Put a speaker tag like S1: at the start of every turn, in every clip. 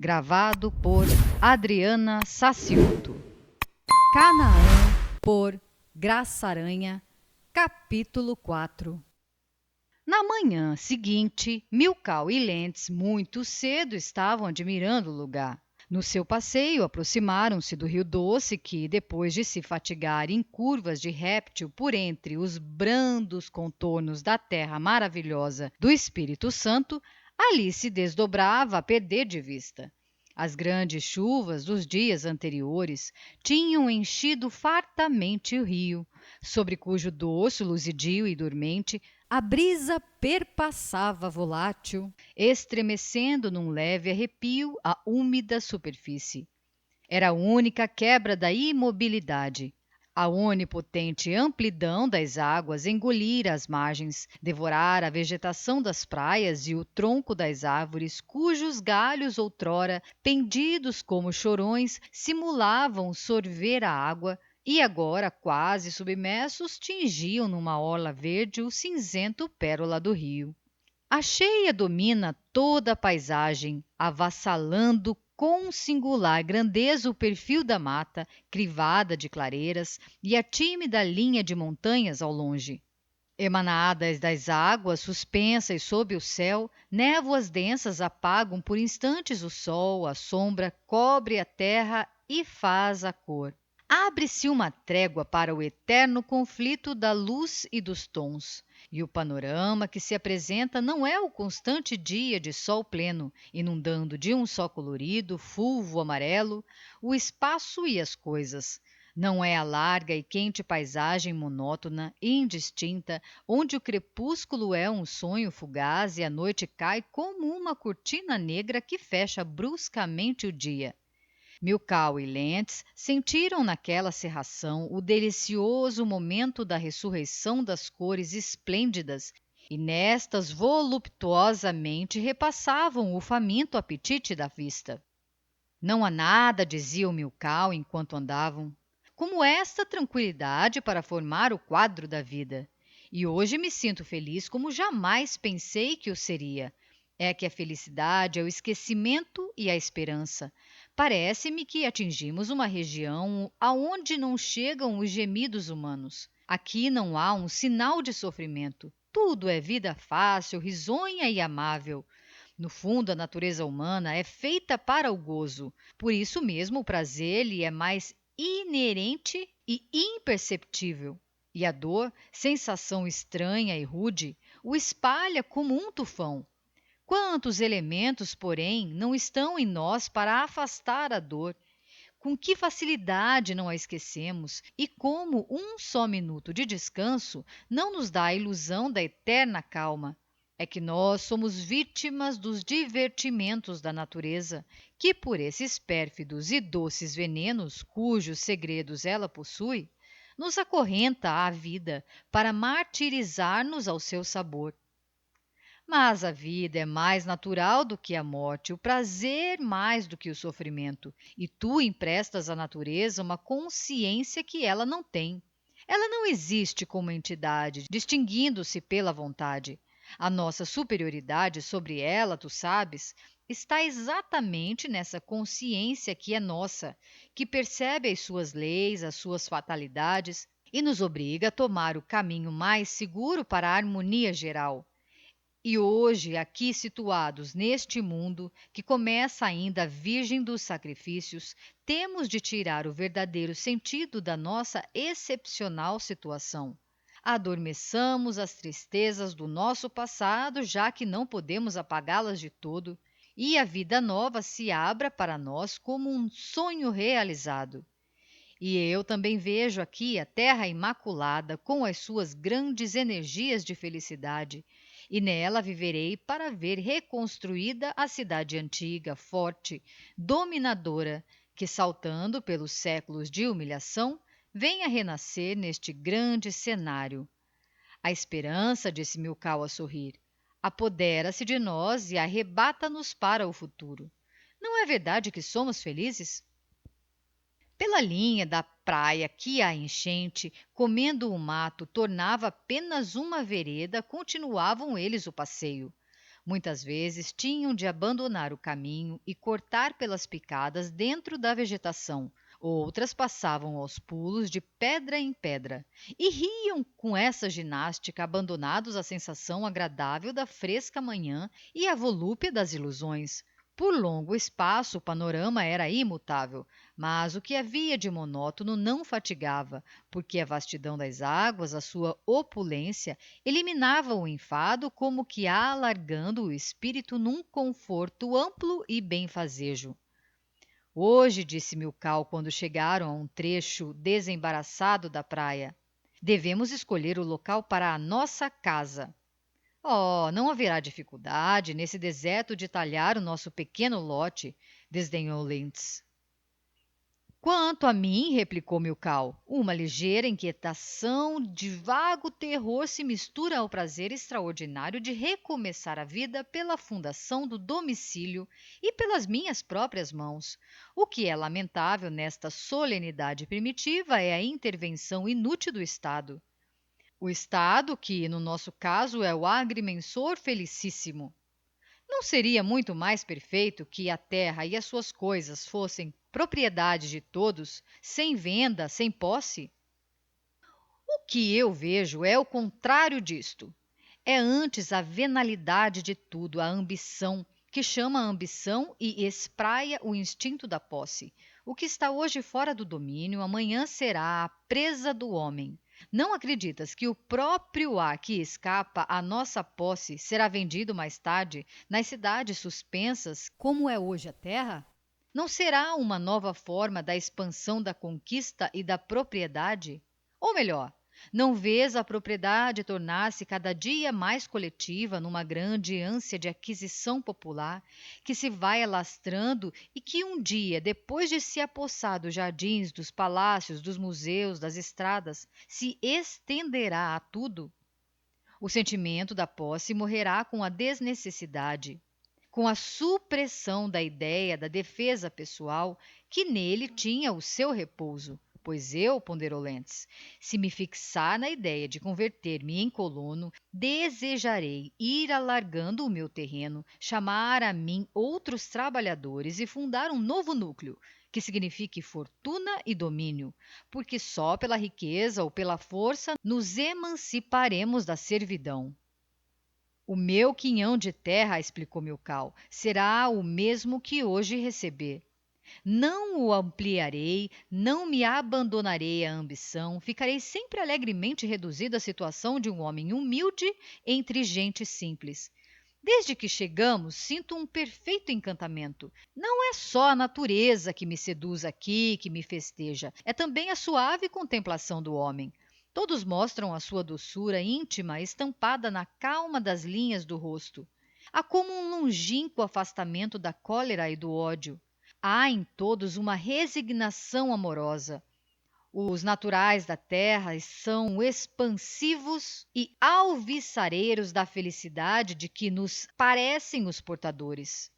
S1: Gravado por Adriana Sasciuto.
S2: Canaã, por Graça Aranha, capítulo 4.
S1: Na manhã seguinte, Milkau e Lentz muito cedo estavam admirando o lugar. No seu passeio, aproximaram-se do Rio Doce que, depois de se fatigar em curvas de réptil por entre os brandos contornos da terra maravilhosa do Espírito Santo, ali se desdobrava a perder de vista. As grandes chuvas dos dias anteriores tinham enchido fartamente o rio, sobre cujo dorso luzidio e dormente
S2: a brisa perpassava volátil,
S1: estremecendo num leve arrepio a úmida superfície. Era a única quebra da imobilidade. A onipotente amplidão das águas engolira as margens, devorara a vegetação das praias e o tronco das árvores cujos galhos outrora, pendidos como chorões, simulavam sorver a água e agora, quase submersos, tingiam numa orla verde o cinzento pérola do rio. A cheia domina toda a paisagem, avassalando com singular grandeza o perfil da mata, crivada de clareiras, e a tímida linha de montanhas ao longe. Emanadas das águas suspensas sob o céu, névoas densas apagam por instantes o sol, a sombra cobre a terra e faz a cor. Abre-se uma trégua para o eterno conflito da luz e dos tons, e o panorama que se apresenta não é o constante dia de sol pleno, inundando de um só colorido, fulvo amarelo, o espaço e as coisas. Não é a larga e quente paisagem monótona, indistinta, onde o crepúsculo é um sonho fugaz e a noite cai como uma cortina negra que fecha bruscamente o dia. Milkau e Lentz sentiram naquela cerração o delicioso momento da ressurreição das cores esplêndidas e nestas voluptuosamente repassavam o faminto apetite da vista. Não há nada, dizia o Milkau enquanto andavam, como esta tranquilidade para formar o quadro da vida. E hoje me sinto feliz como jamais pensei que o seria. É que a felicidade é o esquecimento e a esperança. Parece-me que atingimos uma região aonde não chegam os gemidos humanos. Aqui não há um sinal de sofrimento. Tudo é vida fácil, risonha e amável. No fundo, a natureza humana é feita para o gozo. Por isso mesmo o prazer lhe é mais inerente e imperceptível. E a dor, sensação estranha e rude, o espalha como um tufão. Quantos elementos, porém, não estão em nós para afastar a dor? Com que facilidade não a esquecemos e como um só minuto de descanso não nos dá a ilusão da eterna calma. É que nós somos vítimas dos divertimentos da natureza, que por esses pérfidos e doces venenos, cujos segredos ela possui, nos acorrenta à vida para martirizar-nos ao seu sabor. Mas a vida é mais natural do que a morte, o prazer mais do que o sofrimento, e tu emprestas à natureza uma consciência que ela não tem. Ela não existe como entidade, distinguindo-se pela vontade. A nossa superioridade sobre ela, tu sabes, está exatamente nessa consciência que é nossa, que percebe as suas leis, as suas fatalidades e nos obriga a tomar o caminho mais seguro para a harmonia geral. E hoje, aqui situados neste mundo, que começa ainda virgem dos sacrifícios, temos de tirar o verdadeiro sentido da nossa excepcional situação. Adormeçamos as tristezas do nosso passado, já que não podemos apagá-las de todo, e a vida nova se abra para nós como um sonho realizado. E eu também vejo aqui a terra imaculada com as suas grandes energias de felicidade, e nela viverei para ver reconstruída a cidade antiga, forte, dominadora, que saltando pelos séculos de humilhação, vem a renascer neste grande cenário. A esperança, disse Milkau a sorrir, apodera-se de nós e arrebata-nos para o futuro. Não é verdade que somos felizes? Pela linha da praia que a enchente, comendo o mato, tornava apenas uma vereda, continuavam eles o passeio. Muitas vezes tinham de abandonar o caminho e cortar pelas picadas dentro da vegetação. Outras passavam aos pulos de pedra em pedra e riam com essa ginástica, abandonados à sensação agradável da fresca manhã e à volúpia das ilusões. Por longo espaço o panorama era imutável, mas o que havia de monótono não fatigava, porque a vastidão das águas, a sua opulência, eliminava o enfado como que alargando o espírito num conforto amplo e benfazejo. Hoje, disse Milkau quando chegaram a um trecho desembaraçado da praia, devemos escolher o local para a nossa casa. Oh, não haverá dificuldade nesse deserto de talhar o nosso pequeno lote, desdenhou Lentz. Quanto a mim, replicou Milkau, uma ligeira inquietação de vago terror se mistura ao prazer extraordinário de recomeçar a vida pela fundação do domicílio e pelas minhas próprias mãos. O que é lamentável nesta solenidade primitiva é a intervenção inútil do Estado. O Estado, que no nosso caso é o agrimensor felicíssimo. Não seria muito mais perfeito que a terra e as suas coisas fossem propriedade de todos, sem venda, sem posse? O que eu vejo é o contrário disto. É antes a venalidade de tudo, a ambição, que chama a ambição e espraia o instinto da posse. O que está hoje fora do domínio, amanhã será a presa do homem. Não acreditas que o próprio ar que escapa à nossa posse será vendido mais tarde nas cidades suspensas,
S2: como é hoje a terra?
S1: não será uma nova forma da expansão da conquista e da propriedade? Ou melhor, não vês a propriedade tornar-se cada dia mais coletiva numa grande ânsia de aquisição popular, que se vai alastrando e que um dia, depois de se apossar dos jardins, dos palácios, dos museus, das estradas, se estenderá a tudo? O sentimento da posse morrerá com a desnecessidade, com a supressão da idéia da defesa pessoal, que nele tinha o seu repouso. Pois eu, ponderou Lentz, se me fixar na idéia de converter-me em colono, desejarei ir alargando o meu terreno, chamar a mim outros trabalhadores e fundar um novo núcleo, que signifique fortuna e domínio, porque só pela riqueza ou pela força nos emanciparemos da servidão. O meu quinhão de terra, explicou Milkau, será o mesmo que hoje receber. Não o ampliarei, não me abandonarei à ambição, ficarei sempre alegremente reduzido à situação de um homem humilde entre gente simples. Desde que chegamos, sinto um perfeito encantamento. Não é só a natureza que me seduz aqui, que me festeja, é também a suave contemplação do homem. Todos mostram a sua doçura íntima estampada na calma das linhas do rosto. Há como um longínquo afastamento da cólera e do ódio. Há em todos uma resignação amorosa. Os naturais da terra são expansivos e alviçareiros da felicidade de que nos parecem os portadores.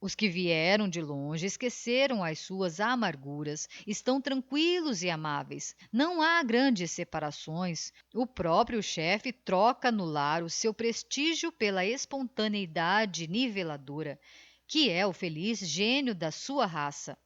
S1: Os que vieram de longe esqueceram as suas amarguras, estão tranquilos e amáveis. Não há grandes separações. O próprio chefe troca no lar o seu prestígio pela espontaneidade niveladora, que é o feliz gênio da sua raça.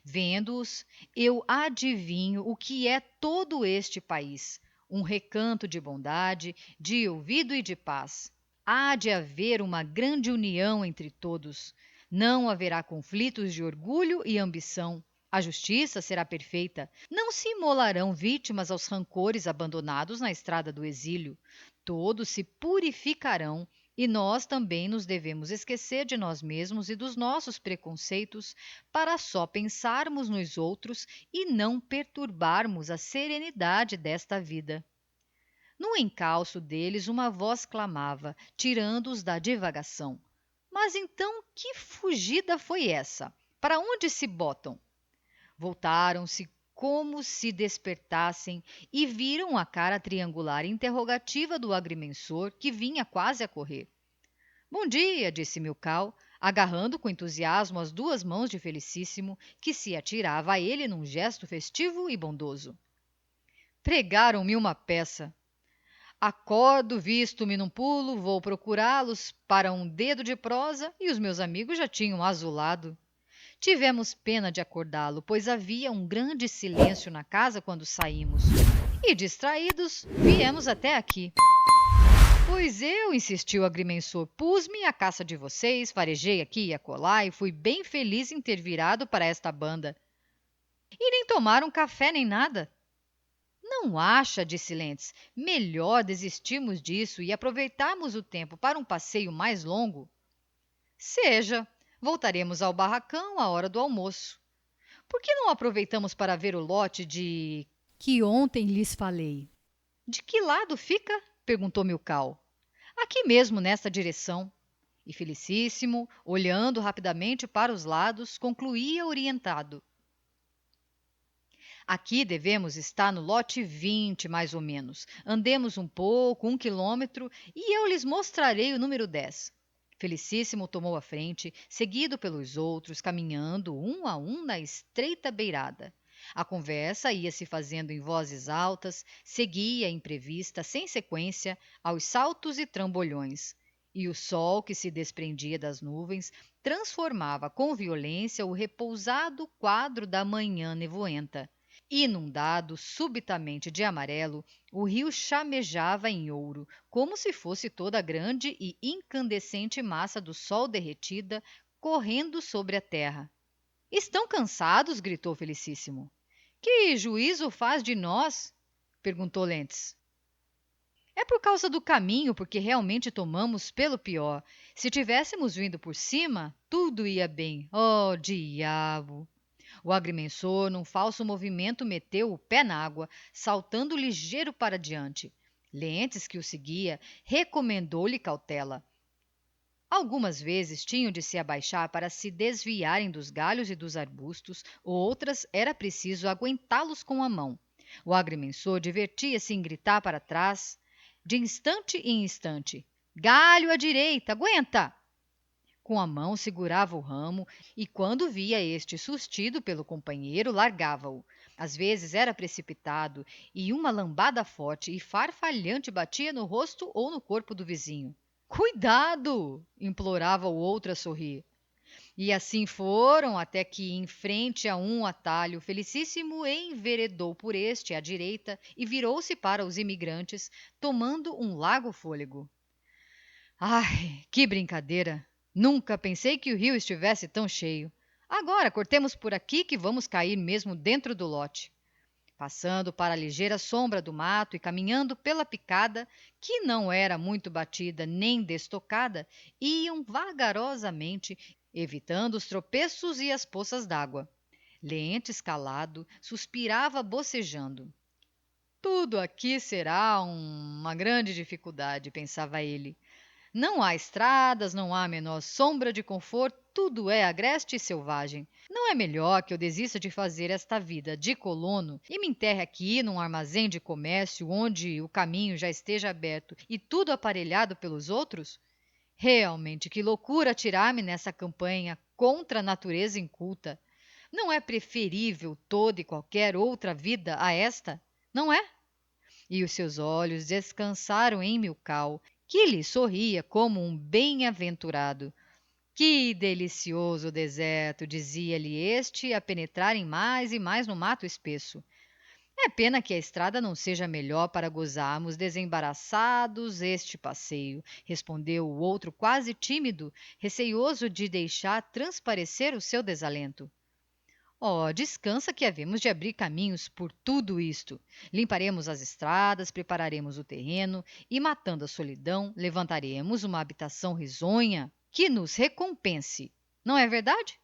S1: Vendo-os, eu adivinho o que é todo este país, um recanto de bondade, de ouvido e de paz. Há de haver uma grande união entre todos. Não haverá conflitos de orgulho e ambição. A justiça será perfeita. Não se imolarão vítimas aos rancores abandonados na estrada do exílio. Todos se purificarão e nós também nos devemos esquecer de nós mesmos e dos nossos preconceitos para só pensarmos nos outros e não perturbarmos a serenidade desta vida. No encalço deles uma voz clamava, tirando-os da divagação. Mas então que fugida foi essa? Para onde se botam? Voltaram-se como se despertassem e viram a cara triangular interrogativa do agrimensor, que vinha quase a correr. Bom dia, disse Milkau, agarrando com entusiasmo as duas mãos de Felicíssimo, que se atirava a ele num gesto festivo e bondoso. Pregaram-me uma peça. Acordo, visto-me num pulo, vou procurá-los para um dedo de prosa e os meus amigos já tinham azulado. Tivemos pena de acordá-lo, pois havia um grande silêncio na casa quando saímos. E, distraídos, viemos até aqui. Pois eu, insistiu o agrimensor, pus-me à caça de vocês, farejei aqui e acolá e fui bem feliz em ter virado para esta banda. E nem tomaram café nem nada. Não acha, disse Lentz, melhor desistirmos disso e aproveitarmos o tempo para um passeio mais longo? Seja, voltaremos ao barracão à hora do almoço. Por que não aproveitamos para ver o lote de...
S2: Que ontem lhes falei.
S1: De que lado fica? Perguntou Milkau. Aqui mesmo, nesta direção. E Felicíssimo, olhando rapidamente para os lados, concluía orientado. Aqui devemos estar no lote 20, mais ou menos. Andemos um pouco, 1 quilômetro, e eu lhes mostrarei o número 10. Felicíssimo tomou a frente, seguido pelos outros, caminhando um a um na estreita beirada. A conversa ia se fazendo em vozes altas, seguia imprevista, sem sequência, aos saltos e trambolhões. E o sol que se desprendia das nuvens transformava com violência o repousado quadro da manhã nevoenta. Inundado subitamente de amarelo, o rio chamejava em ouro, como se fosse toda a grande e incandescente massa do sol derretida correndo sobre a terra. Estão cansados? Gritou Felicíssimo. Que juízo faz de nós? Perguntou Lentz. É por causa do caminho, porque realmente tomamos pelo pior. Se tivéssemos vindo por cima, tudo ia bem. Oh, diabo! O agrimensor, num falso movimento, meteu o pé na água, saltando ligeiro para diante. Lentz, que o seguia, recomendou-lhe cautela. Algumas vezes tinham de se abaixar para se desviarem dos galhos e dos arbustos, outras era preciso aguentá-los com a mão. O agrimensor divertia-se em gritar para trás, de instante em instante: galho à direita, aguenta! Com a mão segurava o ramo e, quando via este sustido pelo companheiro, largava-o. Às vezes era precipitado e uma lambada forte e farfalhante batia no rosto ou no corpo do vizinho. Cuidado! Implorava o outro a sorrir. E assim foram até que, em frente a um atalho, Felicíssimo enveredou por este à direita e virou-se para os imigrantes, tomando um largo fôlego. Ai, que brincadeira! Nunca pensei que o rio estivesse tão cheio. Agora cortemos por aqui que vamos cair mesmo dentro do lote. Passando para a ligeira sombra do mato e caminhando pela picada, que não era muito batida nem destocada, iam vagarosamente, evitando os tropeços e as poças d'água. Lentz, calado, suspirava bocejando. Tudo aqui será uma grande dificuldade, pensava ele. Não há estradas, não há a menor sombra de conforto, tudo é agreste e selvagem. Não é melhor que eu desista de fazer esta vida de colono e me enterre aqui num armazém de comércio onde o caminho já esteja aberto e tudo aparelhado pelos outros? Realmente, que loucura atirar-me nessa campanha contra a natureza inculta. Não é preferível toda e qualquer outra vida a esta? Não é? E os seus olhos descansaram em Milkau, que lhe sorria como um bem-aventurado. Que delicioso deserto, dizia-lhe este, a penetrarem mais e mais no mato espesso. É pena que a estrada não seja melhor para gozarmos desembaraçados este passeio, respondeu o outro quase tímido, receioso de deixar transparecer o seu desalento. Oh, descansa que havemos de abrir caminhos por tudo isto. Limparemos as estradas, prepararemos o terreno e, matando a solidão, levantaremos uma habitação risonha que nos recompense. Não é verdade?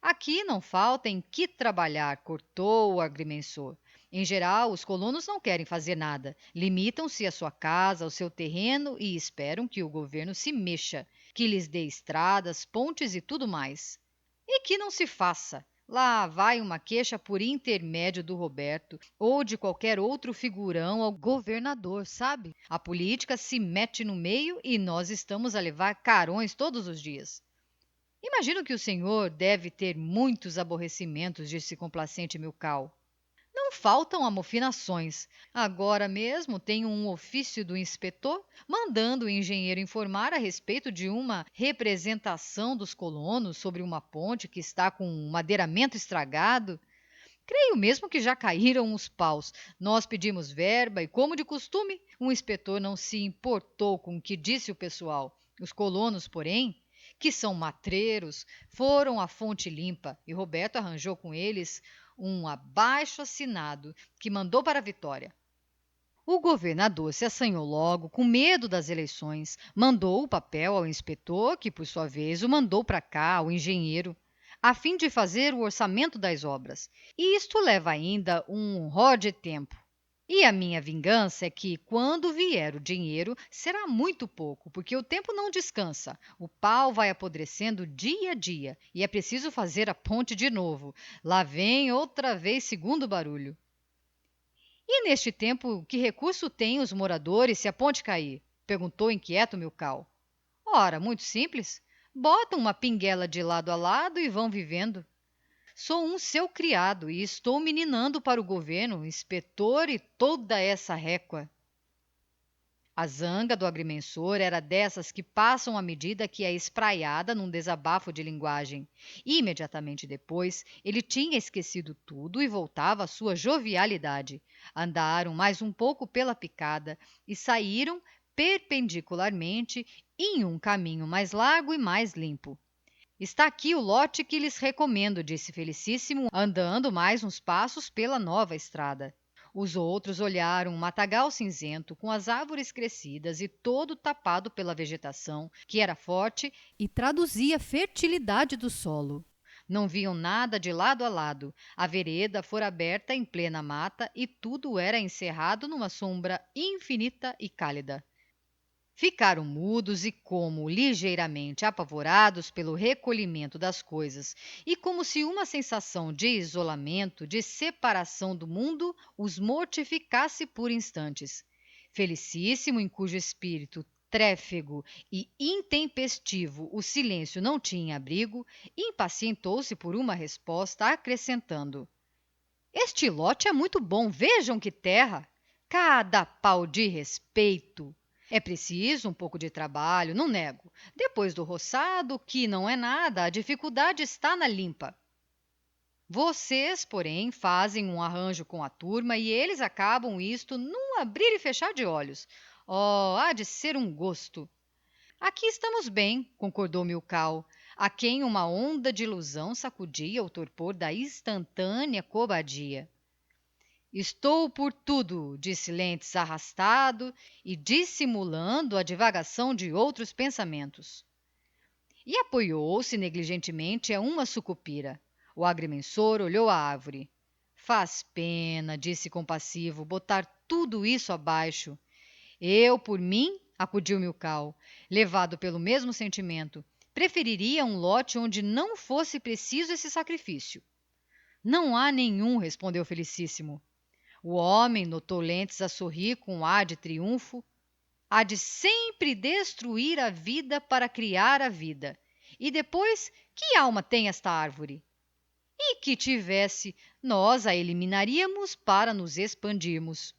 S1: Aqui não falta em que trabalhar, cortou o agrimensor. Em geral, os colonos não querem fazer nada. Limitam-se à sua casa, ao seu terreno e esperam que o governo se mexa, que lhes dê estradas, pontes e tudo mais. E que não se faça. Lá vai uma queixa por intermédio do Roberto ou de qualquer outro figurão ao governador, sabe? A política se mete no meio e nós estamos a levar carões todos os dias. Imagino que o senhor deve ter muitos aborrecimentos, disse complacente Milkau. Não não faltam amofinações. Agora mesmo tenho um ofício do inspetor mandando o engenheiro informar a respeito de uma representação dos colonos sobre uma ponte que está com um madeiramento estragado. Creio mesmo que já caíram os paus. Nós pedimos verba e, como de costume, o inspetor não se importou com o que disse o pessoal. Os colonos, porém, que são matreiros, foram à Fonte Limpa e Roberto arranjou com eles um abaixo-assinado que mandou para Vitória. O governador se assanhou logo, com medo das eleições, mandou o papel ao inspetor, que por sua vez o mandou para cá, ao engenheiro, a fim de fazer o orçamento das obras. E isto leva ainda um ró de tempo. E a minha vingança é que, quando vier o dinheiro, será muito pouco, porque o tempo não descansa. O pau vai apodrecendo dia a dia e é preciso fazer a ponte de novo. Lá vem outra vez segundo barulho. E neste tempo, que recurso têm os moradores se a ponte cair? Perguntou inquieto Milkau. Ora, muito simples. Botam uma pinguela de lado a lado e vão vivendo. Sou um seu criado e estou meninando para o governo, inspetor e toda essa récua. A zanga do agrimensor era dessas que passam à medida que é espraiada num desabafo de linguagem. E, imediatamente depois, ele tinha esquecido tudo e voltava à sua jovialidade. Andaram mais um pouco pela picada e saíram perpendicularmente em um caminho mais largo e mais limpo. Está aqui o lote que lhes recomendo, disse Felicíssimo, andando mais uns passos pela nova estrada. Os outros olharam um matagal cinzento, com as árvores crescidas e todo tapado pela vegetação, que era forte
S2: e traduzia a fertilidade do solo.
S1: Não viam nada de lado a lado. A vereda fora aberta em plena mata e tudo era encerrado numa sombra infinita e cálida. Ficaram mudos e como ligeiramente apavorados pelo recolhimento das coisas e como se uma sensação de isolamento, de separação do mundo, os mortificasse por instantes. Felicíssimo, em cujo espírito tréfego e intempestivo o silêncio não tinha abrigo, impacientou-se por uma resposta, acrescentando: este lote é muito bom, vejam que terra! Cada pau de respeito! É preciso um pouco de trabalho, não nego. Depois do roçado, que não é nada, a dificuldade está na limpa. Vocês, porém, fazem um arranjo com a turma e eles acabam isto num abrir e fechar de olhos. Oh, há de ser um gosto! Aqui estamos bem, concordou Milkau, a quem uma onda de ilusão sacudia o torpor da instantânea cobardia. Estou por tudo, disse Lentz arrastado e dissimulando a divagação de outros pensamentos. E apoiou-se negligentemente a uma sucupira. O agrimensor olhou a árvore. Faz pena, disse compassivo, botar tudo isso abaixo. Eu, por mim, acudiu Milkau, levado pelo mesmo sentimento, preferiria um lote onde não fosse preciso esse sacrifício. Não há nenhum, respondeu Felicíssimo. O homem, notou Lentz a sorrir com um ar de triunfo, há de sempre destruir a vida para criar a vida. E depois, que alma tem esta árvore? E que tivesse, nós a eliminaríamos para nos expandirmos.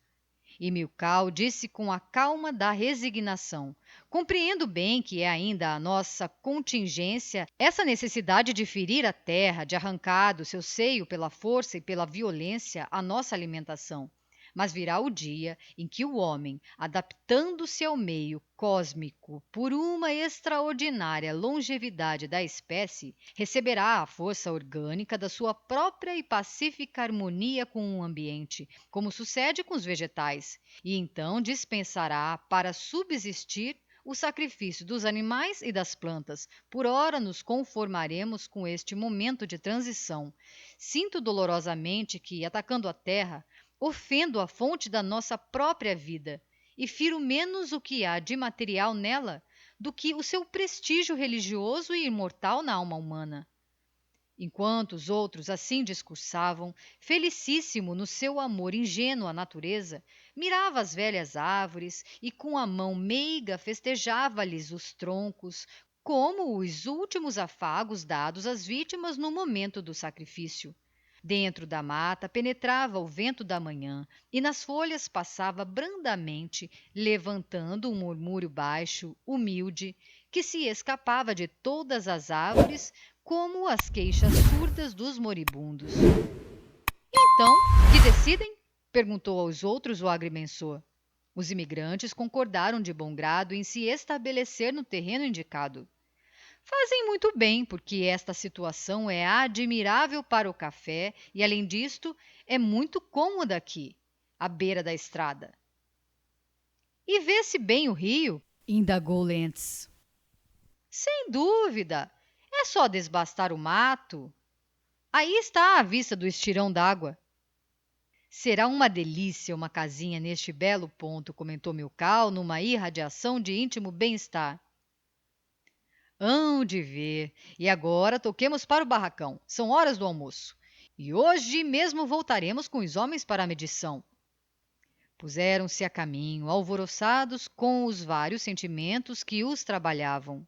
S1: E Milkau disse com a calma da resignação: compreendo bem que é ainda a nossa contingência essa necessidade de ferir a terra, de arrancar do seu seio pela força e pela violência a nossa alimentação. Mas virá o dia em que o homem, adaptando-se ao meio cósmico por uma extraordinária longevidade da espécie, receberá a força orgânica da sua própria e pacífica harmonia com o ambiente, como sucede com os vegetais, e então dispensará para subsistir o sacrifício dos animais e das plantas. Por ora nos conformaremos com este momento de transição. Sinto dolorosamente que, atacando a terra, ofendo a fonte da nossa própria vida e firo menos o que há de material nela do que o seu prestígio religioso e imortal na alma humana. Enquanto os outros assim discursavam, Felicíssimo, no seu amor ingênuo à natureza, mirava as velhas árvores e com a mão meiga festejava-lhes os troncos, como os últimos afagos dados às vítimas no momento do sacrifício. Dentro da mata penetrava o vento da manhã e nas folhas passava brandamente, levantando um murmúrio baixo, humilde, que se escapava de todas as árvores como as queixas surdas dos moribundos. Então, que decidem? Perguntou aos outros o agrimensor. Os imigrantes concordaram de bom grado em se estabelecer no terreno indicado. Fazem muito bem, porque esta situação é admirável para o café e, além disto, é muito cômoda aqui, à beira da estrada. E vê-se bem o rio?
S2: Indagou Lentz.
S1: Sem dúvida. É só desbastar o mato. Aí está a vista do estirão d'água. Será uma delícia uma casinha neste belo ponto, comentou Milkau numa irradiação de íntimo bem-estar. Hão de ver. E agora toquemos para o barracão. São horas do almoço. E hoje mesmo voltaremos com os homens para a medição. Puseram-se a caminho, alvoroçados com os vários sentimentos que os trabalhavam.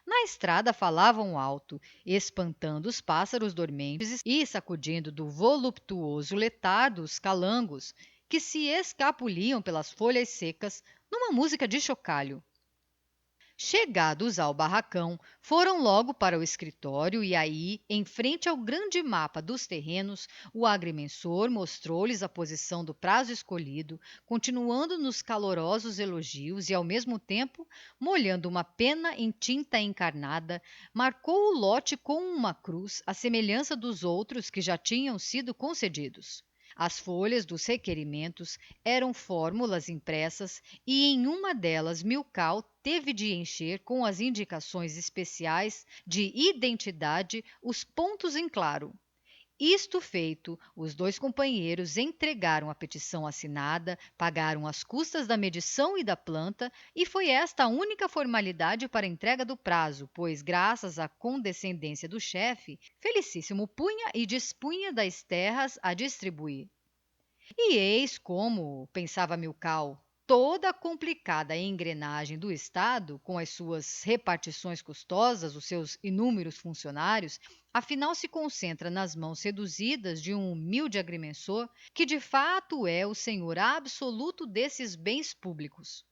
S1: Na estrada falavam alto, espantando os pássaros dormentes e sacudindo do voluptuoso letardo os calangos, que se escapuliam pelas folhas secas numa música de chocalho. Chegados ao barracão, foram logo para o escritório e aí, em frente ao grande mapa dos terrenos, o agrimensor mostrou-lhes a posição do prazo escolhido, continuando nos calorosos elogios e, ao mesmo tempo, molhando uma pena em tinta encarnada, marcou o lote com uma cruz, à semelhança dos outros que já tinham sido concedidos. As folhas dos requerimentos eram fórmulas impressas e em uma delas Milkau teve de encher com as indicações especiais de identidade os pontos em claro. Isto feito, os dois companheiros entregaram a petição assinada, pagaram as custas da medição e da planta, e foi esta a única formalidade para a entrega do prazo, pois, graças à condescendência do chefe, Felicíssimo punha e dispunha das terras a distribuir. E eis como, pensava Milkau, toda a complicada engrenagem do Estado, com as suas repartições custosas, os seus inúmeros funcionários, afinal se concentra nas mãos reduzidas de um humilde agrimensor que de fato é o senhor absoluto desses bens públicos.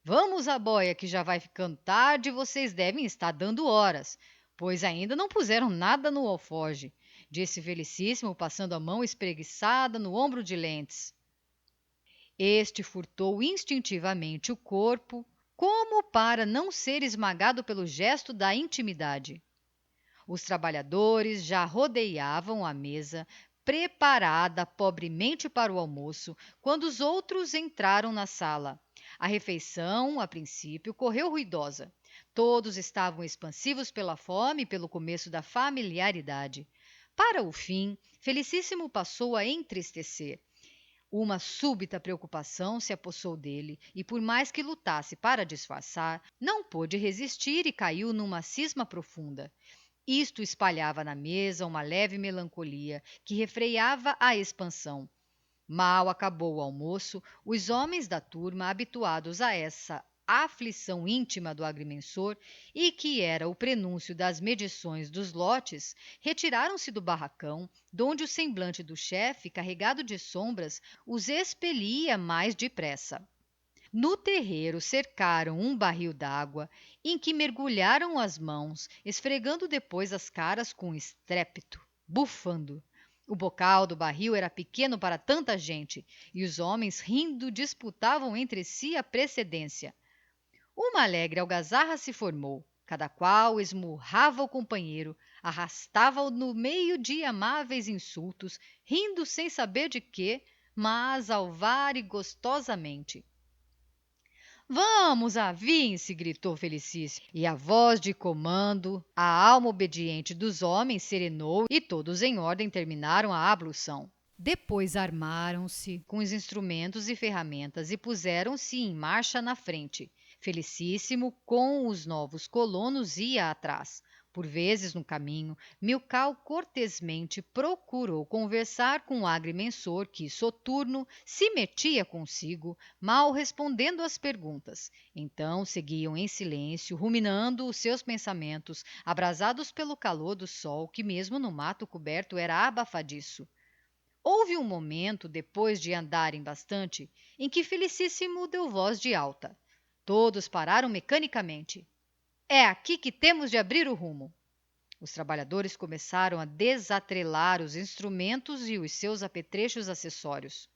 S1: Vamos à boia que já vai ficando tarde e vocês devem estar dando horas, pois ainda não puseram nada no alforge, disse Felicíssimo passando a mão espreguiçada no ombro de Lentz. Este furtou instintivamente o corpo, como para não ser esmagado pelo gesto da intimidade. Os trabalhadores já rodeavam a mesa, preparada pobremente para o almoço, quando os outros entraram na sala. A refeição, a princípio, correu ruidosa. Todos estavam expansivos pela fome e pelo começo da familiaridade. Para o fim, Felicíssimo passou a entristecer. Uma súbita preocupação se apossou dele e, por mais que lutasse para disfarçar, não pôde resistir e caiu numa cisma profunda. Isto espalhava na mesa uma leve melancolia que refreava a expansão. Mal acabou o almoço, os homens da turma, habituados a essa aflição íntima do agrimensor e que era o prenúncio das medições dos lotes, retiraram-se do barracão, donde o semblante do chefe, carregado de sombras, os expelia mais depressa. No terreiro cercaram um barril d'água, em que mergulharam as mãos, esfregando depois as caras com estrépito, bufando. O bocal do barril era pequeno para tanta gente, e os homens, rindo, disputavam entre si a precedência. Uma alegre algazarra se formou. Cada qual esmurrava o companheiro, arrastava-o no meio de amáveis insultos, rindo sem saber de quê, mas alvar e gostosamente. Vamos, aviem-se, gritou Felicíssimo, e a voz de comando, a alma obediente dos homens serenou e todos em ordem terminaram a ablução.
S2: Depois armaram-se
S1: com os instrumentos e ferramentas e puseram-se em marcha na frente. Felicíssimo, com os novos colonos, ia atrás. Por vezes, no caminho, Milkau cortesmente procurou conversar com o agrimensor que, soturno, se metia consigo, mal respondendo às perguntas. Então seguiam em silêncio, ruminando os seus pensamentos, abrasados pelo calor do sol, que mesmo no mato coberto era abafadiço. Houve um momento, depois de andarem bastante, em que Felicíssimo deu voz de alta. Todos pararam mecanicamente. É aqui que temos de abrir o rumo. Os trabalhadores começaram a desatrelar os instrumentos e os seus apetrechos acessórios.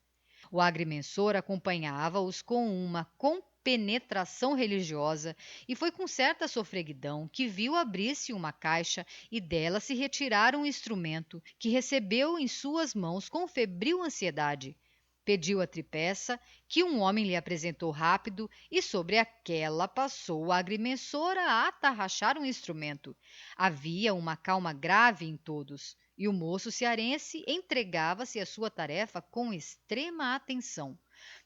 S1: O agrimensor acompanhava-os com uma compenetração religiosa e foi com certa sofreguidão que viu abrir-se uma caixa e dela se retirar um instrumento que recebeu em suas mãos com febril ansiedade. Pediu a tripeça, que um homem lhe apresentou rápido, e sobre aquela passou o agrimensor a atarrachar um instrumento. Havia uma calma grave em todos, e o moço cearense entregava-se à sua tarefa com extrema atenção.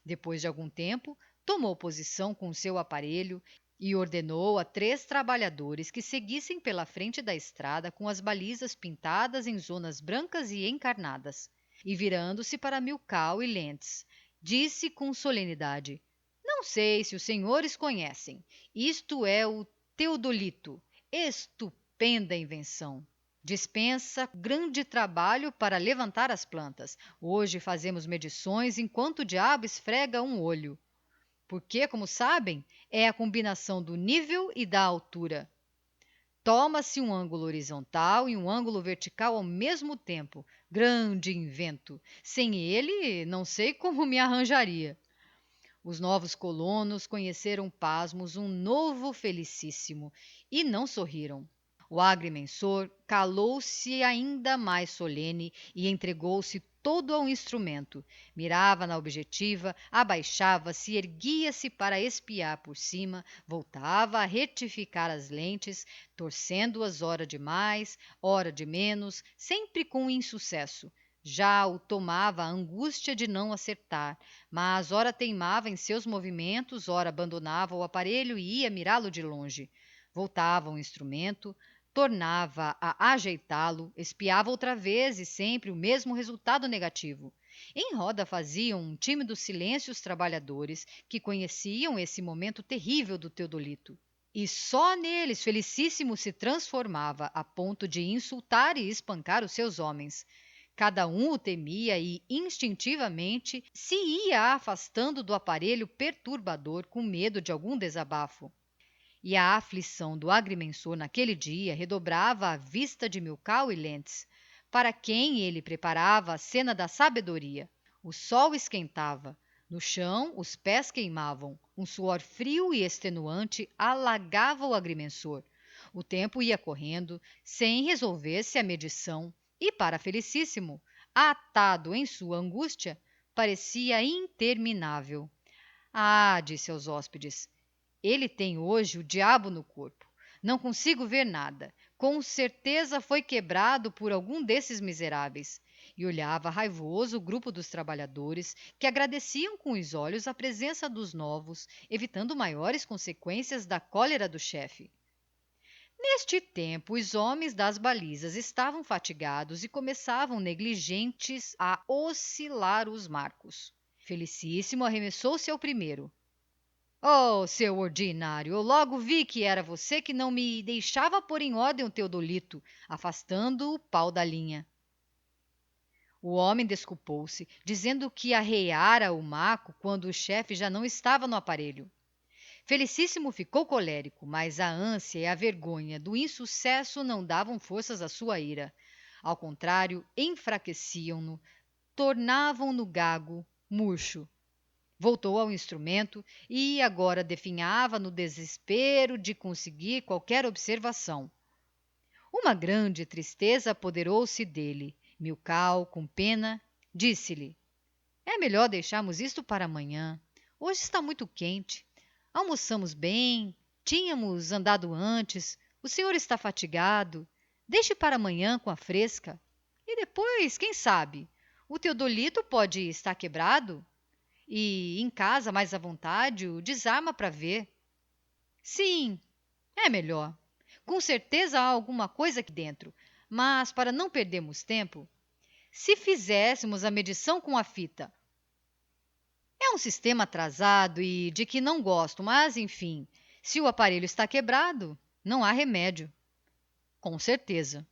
S1: Depois de algum tempo, tomou posição com o seu aparelho e ordenou a 3 trabalhadores que seguissem pela frente da estrada com as balizas pintadas em zonas brancas e encarnadas. E virando-se para Milkau e Lentz, disse com solenidade: não sei se os senhores conhecem. Isto é o teodolito. Estupenda invenção. Dispensa grande trabalho para levantar as plantas. Hoje fazemos medições enquanto o diabo esfrega um olho. Porque, como sabem, é a combinação do nível e da altura. Toma-se um ângulo horizontal e um ângulo vertical ao mesmo tempo. Grande invento! Sem ele, não sei como me arranjaria. Os novos colonos conheceram pasmos um novo Felicíssimo e não sorriram. O agrimensor calou-se ainda mais solene e entregou-se todo ao instrumento. Mirava na objetiva, abaixava-se, erguia-se para espiar por cima, voltava a retificar as lentes, torcendo-as ora de mais, ora de menos, sempre com insucesso. Já o tomava a angústia de não acertar, mas ora teimava em seus movimentos, ora abandonava o aparelho e ia mirá-lo de longe. Voltava ao instrumento, tornava a ajeitá-lo, espiava outra vez e sempre o mesmo resultado negativo. Em roda faziam um tímido silêncio os trabalhadores, que conheciam esse momento terrível do Teodolito. E só neles Felicíssimo se transformava, a ponto de insultar e espancar os seus homens. Cada um o temia e, instintivamente, se ia afastando do aparelho perturbador com medo de algum desabafo. E a aflição do agrimensor naquele dia redobrava à vista de Milkau e Lentz, para quem ele preparava a cena da sabedoria. O sol esquentava, no chão os pés queimavam, um suor frio e extenuante alagava o agrimensor. O tempo ia correndo, sem resolver-se a medição, e para Felicíssimo, atado em sua angústia, parecia interminável. Ah, disse aos hóspedes, ele tem hoje o diabo no corpo. Não consigo ver nada. Com certeza foi quebrado por algum desses miseráveis. E olhava raivoso o grupo dos trabalhadores, que agradeciam com os olhos a presença dos novos, evitando maiores consequências da cólera do chefe. Neste tempo, os homens das balizas estavam fatigados e começavam negligentes a oscilar os marcos. Felicíssimo arremessou-se ao primeiro. Oh, seu ordinário, eu logo vi que era você que não me deixava pôr em ordem o Teodolito, afastando o pau da linha. O homem desculpou-se, dizendo que arreara o maco quando o chefe já não estava no aparelho. Felicíssimo ficou colérico, mas a ânsia e a vergonha do insucesso não davam forças à sua ira. Ao contrário, enfraqueciam-no, tornavam-no gago, murcho. Voltou ao instrumento e agora definhava no desespero de conseguir qualquer observação. Uma grande tristeza apoderou-se dele. Milkau, com pena, disse-lhe: é melhor deixarmos isto para amanhã. Hoje está muito quente. Almoçamos bem, tínhamos andado antes, o senhor está fatigado. Deixe para amanhã com a fresca. E depois, quem sabe, o Teodolito pode estar quebrado. E em casa, mais à vontade, o desarma para ver. Sim, é melhor. Com certeza há alguma coisa aqui dentro, mas para não perdermos tempo, se fizéssemos a medição com a fita. É um sistema atrasado e de que não gosto, mas enfim, se o aparelho está quebrado, não há remédio. Com certeza.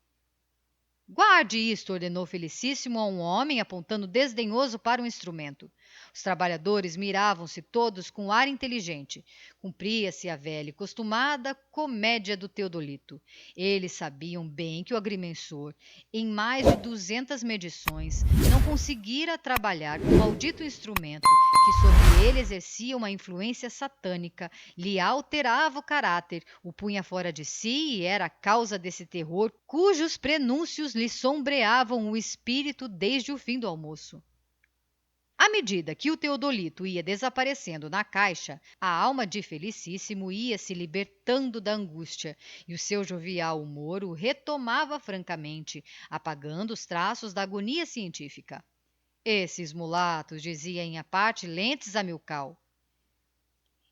S1: Guarde isto, ordenou Felicíssimo a um homem, apontando desdenhoso para o instrumento. Os trabalhadores miravam-se todos com ar inteligente. Cumpria-se a velha e costumada comédia do Teodolito. Eles sabiam bem que o agrimensor, em mais de 200 medições, não conseguira trabalhar com o maldito instrumento que sobre ele exercia uma influência satânica, lhe alterava o caráter, o punha fora de si e era a causa desse terror cujos prenúncios lhe sombreavam o espírito desde o fim do almoço. À medida que o Teodolito ia desaparecendo na caixa, a alma de Felicíssimo ia se libertando da angústia e o seu jovial humor o retomava francamente, apagando os traços da agonia científica. Esses mulatos, dizia em aparte Lentz a Milkau.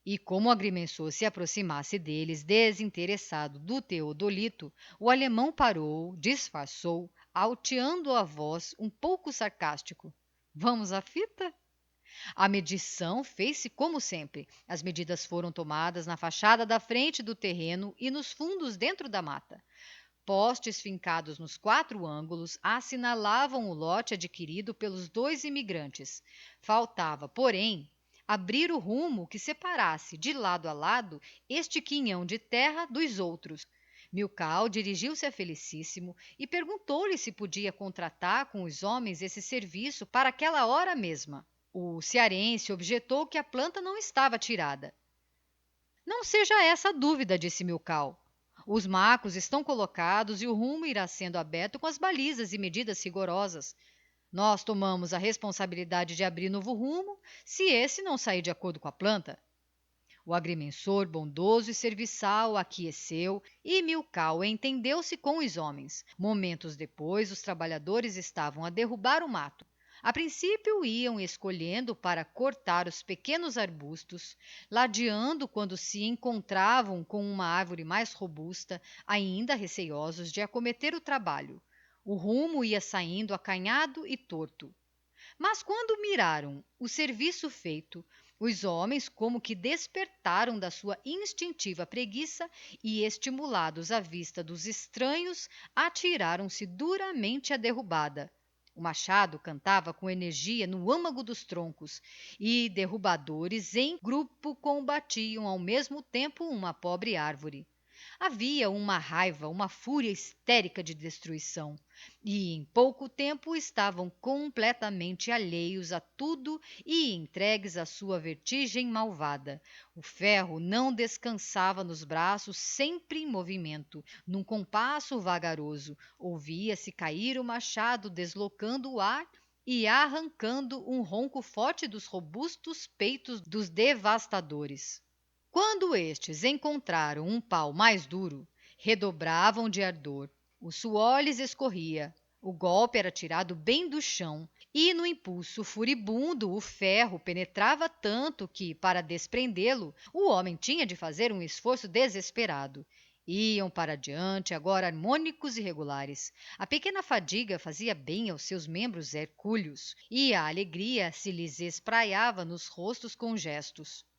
S1: E como o agrimensor se aproximasse deles, desinteressado do Teodolito, o alemão parou, disfarçou, alteando a voz um pouco sarcástico. Vamos à fita? A medição fez-se como sempre. As medidas foram tomadas na fachada da frente do terreno e nos fundos dentro da mata. Postes fincados nos 4 ângulos assinalavam o lote adquirido pelos 2 imigrantes. Faltava, porém, abrir o rumo que separasse de lado a lado este quinhão de terra dos outros. Milkau dirigiu-se a Felicíssimo e perguntou-lhe se podia contratar com os homens esse serviço para aquela hora mesma. O cearense objetou que a planta não estava tirada. Não seja essa a dúvida, disse Milkau. Os macos estão colocados e o rumo irá sendo aberto com as balizas e medidas rigorosas. Nós tomamos a responsabilidade de abrir novo rumo, se esse não sair de acordo com a planta. O agrimensor, bondoso e serviçal, aqueceu e Milkau entendeu-se com os homens. Momentos depois, os trabalhadores estavam a derrubar o mato. A princípio iam escolhendo para cortar os pequenos arbustos, ladeando quando se encontravam com uma árvore mais robusta, ainda receiosos de acometer o trabalho. O rumo ia saindo acanhado e torto. Mas quando miraram o serviço feito, os homens como que despertaram da sua instintiva preguiça e, estimulados à vista dos estranhos, atiraram-se duramente à derrubada. O machado cantava com energia no âmago dos troncos e derrubadores em grupo combatiam ao mesmo tempo uma pobre árvore. Havia uma raiva, uma fúria histérica de destruição e em pouco tempo estavam completamente alheios a tudo e entregues à sua vertigem malvada. O ferro não descansava nos braços, sempre em movimento, num compasso vagaroso. Ouvia-se cair o machado deslocando o ar e arrancando um ronco forte dos robustos peitos dos devastadores. Quando estes encontraram um pau mais duro, redobravam de ardor. O suor lhes escorria, o golpe era tirado bem do chão e no impulso furibundo o ferro penetrava tanto que, para desprendê-lo, o homem tinha de fazer um esforço desesperado. Iam para diante, agora harmônicos e regulares. A pequena fadiga fazia bem aos seus membros hercúleos e a alegria se lhes espraiava nos rostos com gestos.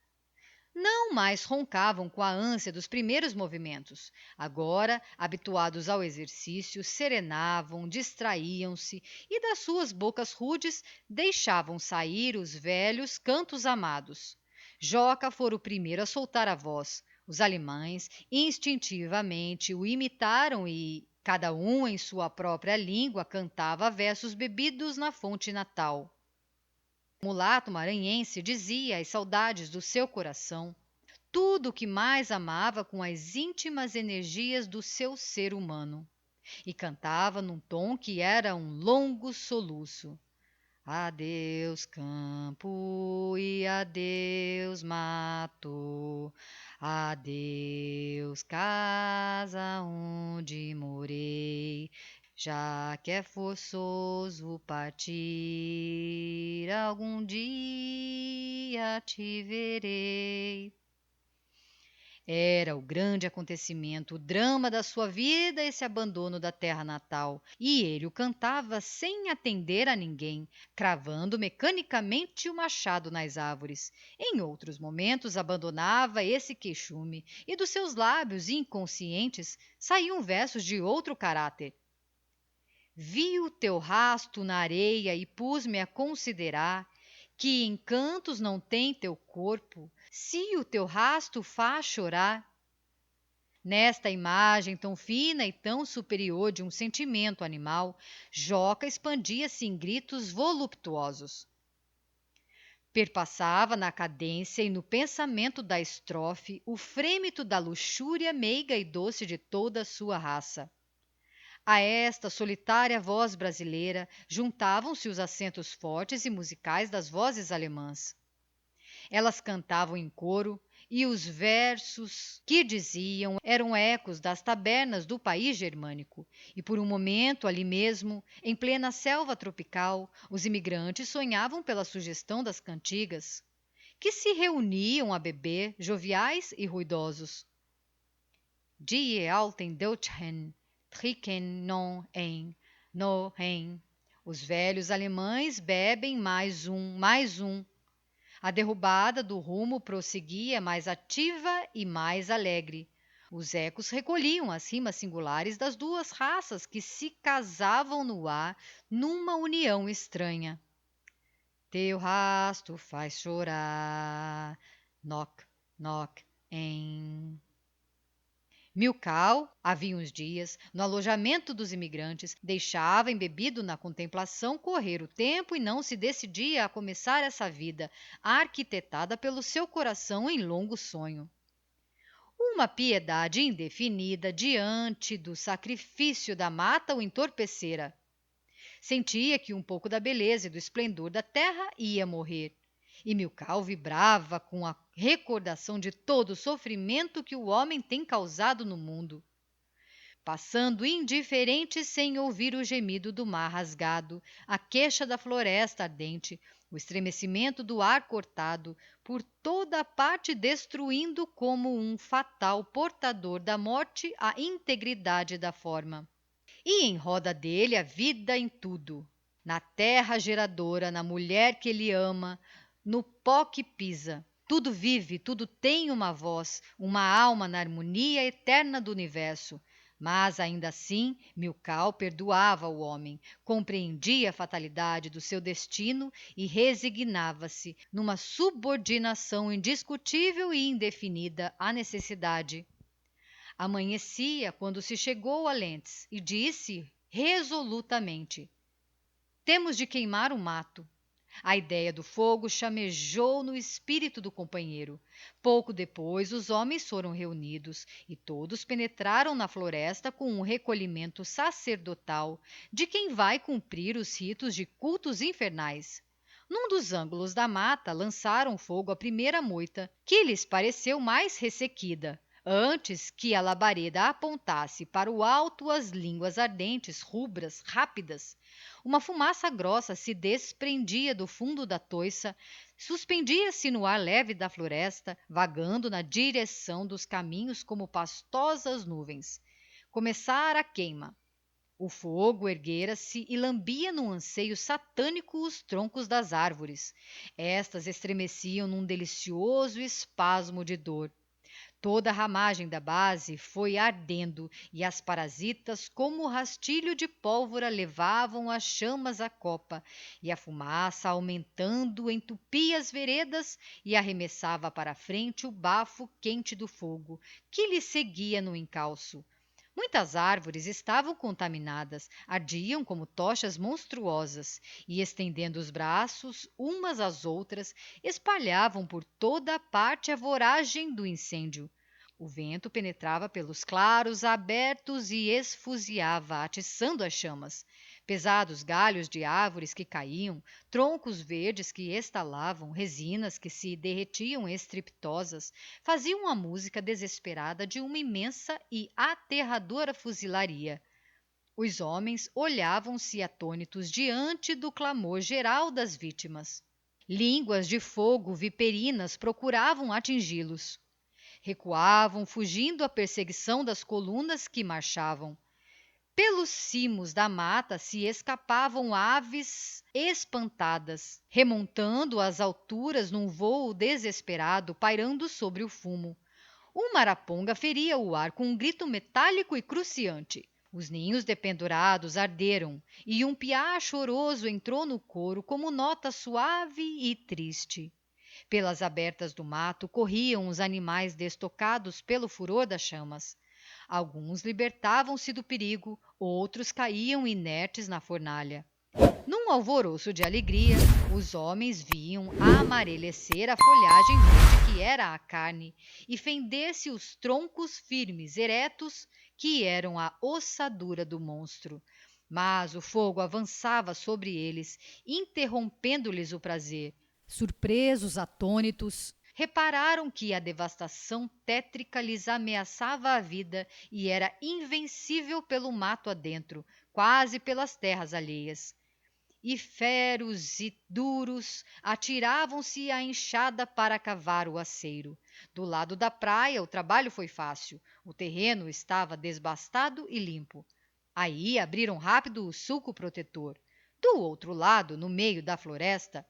S1: Não mais roncavam com a ânsia dos primeiros movimentos. Agora, habituados ao exercício, serenavam, distraíam-se e das suas bocas rudes deixavam sair os velhos cantos amados. Joca fora o primeiro a soltar a voz. Os alemães instintivamente o imitaram e, cada um em sua própria língua, cantava versos bebidos na fonte natal. O mulato maranhense dizia as saudades do seu coração, tudo o que mais amava com as íntimas energias do seu ser humano, e cantava num tom que era um longo soluço. Adeus campo e adeus mato, adeus casa onde morei, já que é forçoso partir, algum dia te verei. Era o grande acontecimento, o drama da sua vida, esse abandono da terra natal, e ele o cantava sem atender a ninguém, cravando mecanicamente o machado nas árvores. Em outros momentos abandonava esse queixume, e dos seus lábios inconscientes saíam versos de outro caráter. Vi o teu rasto na areia e pus-me a considerar que encantos não tem teu corpo, se o teu rasto faz chorar. Nesta imagem tão fina e tão superior de um sentimento animal, Joca expandia-se em gritos voluptuosos. Perpassava na cadência e no pensamento da estrofe o frêmito da luxúria meiga e doce de toda a sua raça. A esta solitária voz brasileira juntavam-se os acentos fortes e musicais das vozes alemãs. Elas cantavam em coro, e os versos que diziam eram ecos das tabernas do país germânico, e por um momento ali mesmo, em plena selva tropical, os imigrantes sonhavam pela sugestão das cantigas, que se reuniam a beber, joviais e ruidosos. Die alten Deutschen trinken noch ein, noch ein. Os velhos alemães bebem mais um, mais um. A derrubada do rumo prosseguia mais ativa e mais alegre. Os ecos recolhiam as rimas singulares das duas raças que se casavam no ar numa união estranha. Teu rasto faz chorar, knock, knock, em. Milkau, havia uns dias, no alojamento dos imigrantes, deixava embebido na contemplação correr o tempo e não se decidia a começar essa vida, arquitetada pelo seu coração em longo sonho. Uma piedade indefinida diante do sacrifício da mata o entorpecera. Sentia que um pouco da beleza e do esplendor da terra ia morrer. E Milkau vibrava com a recordação de todo o sofrimento que o homem tem causado no mundo. Passando indiferente sem ouvir o gemido do mar rasgado, a queixa da floresta ardente, o estremecimento do ar cortado, por toda a parte destruindo como um fatal portador da morte a integridade da forma. E em roda dele a vida em tudo, na terra geradora, na mulher que ele ama, no pó que pisa. Tudo vive, tudo tem uma voz, uma alma na harmonia eterna do universo. Mas ainda assim Milkau perdoava o homem, compreendia a fatalidade do seu destino e resignava-se numa subordinação indiscutível e indefinida à necessidade. Amanhecia quando se chegou a Lentz e disse resolutamente: temos de queimar o mato. A idéia do fogo chamejou no espírito do companheiro. Pouco depois os homens foram reunidos e todos penetraram na floresta com um recolhimento sacerdotal de quem vai cumprir os ritos de cultos infernais. Num dos ângulos da mata lançaram fogo à primeira moita, que lhes pareceu mais ressequida. Antes que a labareda apontasse para o alto as línguas ardentes, rubras, rápidas, uma fumaça grossa se desprendia do fundo da toiça, suspendia-se no ar leve da floresta, vagando na direção dos caminhos como pastosas nuvens. Começara a queima. O fogo erguera-se e lambia num anseio satânico os troncos das árvores. Estas estremeciam num delicioso espasmo de dor. Toda a ramagem da base foi ardendo e as parasitas como rastilho de pólvora levavam as chamas à copa e a fumaça aumentando entupia as veredas e arremessava para a frente o bafo quente do fogo que lhe seguia no encalço. Muitas árvores estavam contaminadas, ardiam como tochas monstruosas e, estendendo os braços umas às outras, espalhavam por toda a parte a voragem do incêndio. O vento penetrava pelos claros abertos e esfuziava, atiçando as chamas. Pesados galhos de árvores que caíam, troncos verdes que estalavam, resinas que se derretiam estrepitosas, faziam a música desesperada de uma imensa e aterradora fuzilaria. Os homens olhavam-se atônitos diante do clamor geral das vítimas. Línguas de fogo viperinas procuravam atingi-los. Recuavam, fugindo à perseguição das colunas que marchavam. Pelos cimos da mata se escapavam aves espantadas, remontando às alturas num vôo desesperado, pairando sobre o fumo. Uma araponga feria o ar com um grito metálico e cruciante. Os ninhos dependurados arderam, e um piar choroso entrou no coro como nota suave e triste. Pelas abertas do mato corriam os animais destocados pelo furor das chamas. Alguns libertavam-se do perigo, outros caíam inertes na fornalha. Num alvoroço de alegria, os homens viam amarelecer a folhagem verde que era a carne e fender-se os troncos firmes, eretos, que eram a ossadura do monstro. Mas o fogo avançava sobre eles, interrompendo-lhes o prazer.
S2: Surpresos, atônitos,
S1: Repararam que a devastação tétrica lhes ameaçava a vida e era invencível pelo mato adentro, quase pelas terras alheias. E feros e duros atiravam-se à enxada para cavar o aceiro. Do lado da praia o trabalho foi fácil. O terreno estava desbastado e limpo. Aí abriram rápido o sulco protetor. Do outro lado, no meio da floresta,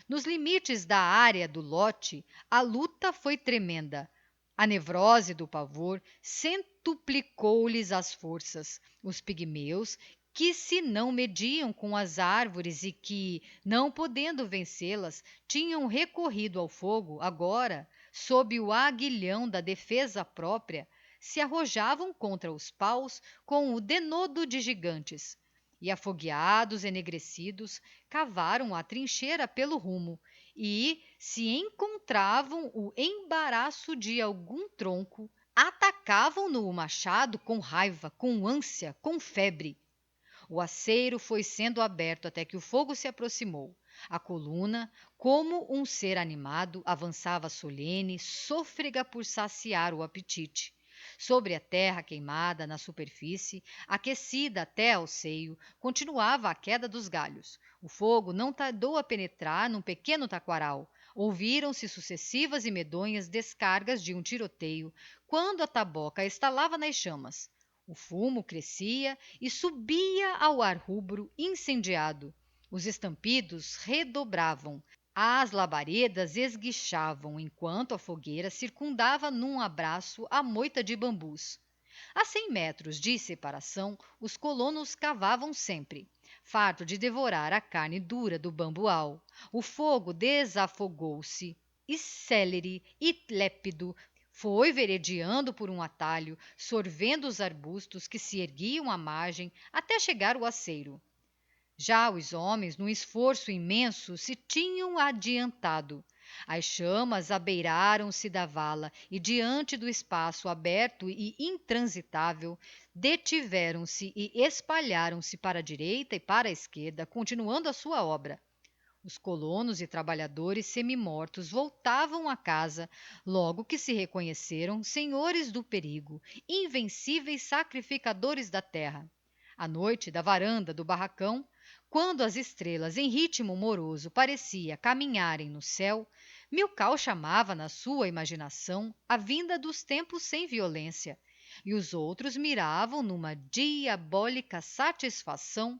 S1: nos limites da área do lote, a luta foi tremenda. A nevrose do pavor centuplicou-lhes as forças. Os pigmeus, que se não mediam com as árvores e que, não podendo vencê-las, tinham recorrido ao fogo, agora, sob o aguilhão da defesa própria, se arrojavam contra os paus com o denodo de gigantes. E afogueados, enegrecidos, cavaram a trincheira pelo rumo e, se encontravam o embaraço de algum tronco, atacavam no o machado com raiva, com ânsia, com febre. O aceiro foi sendo aberto até que o fogo se aproximou. A coluna, como um ser animado, avançava solene, sôfrega por saciar o apetite. Sobre a terra queimada na superfície, aquecida até ao seio, continuava a queda dos galhos. O fogo não tardou a penetrar num pequeno taquaral. Ouviram-se sucessivas e medonhas descargas de um tiroteio, quando a taboca estalava nas chamas. O fumo crescia e subia ao ar rubro, incendiado. Os estampidos redobravam. As labaredas esguichavam, enquanto a fogueira circundava num abraço a moita de bambus. A 100 metros de separação, os colonos cavavam sempre, farto de devorar a carne dura do bambual. O fogo desafogou-se, e célere e lépido, foi veredeando por um atalho, sorvendo os arbustos que se erguiam à margem até chegar ao aceiro. Já os homens, num esforço imenso, se tinham adiantado. As chamas abeiraram-se da vala e, diante do espaço aberto e intransitável, detiveram-se e espalharam-se para a direita e para a esquerda, continuando a sua obra. Os colonos e trabalhadores semimortos voltavam à casa logo que se reconheceram senhores do perigo, invencíveis sacrificadores da terra. À noite, da varanda do barracão, quando as estrelas em ritmo moroso parecia caminharem no céu, Milkau chamava na sua imaginação a vinda dos tempos sem violência, e os outros miravam numa diabólica satisfação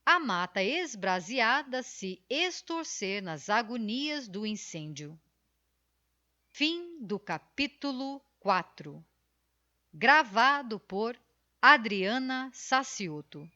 S1: a mata esbraseada se estorcer nas agonias do incêndio. Fim do capítulo 4. Gravado por Adriana Sacioto.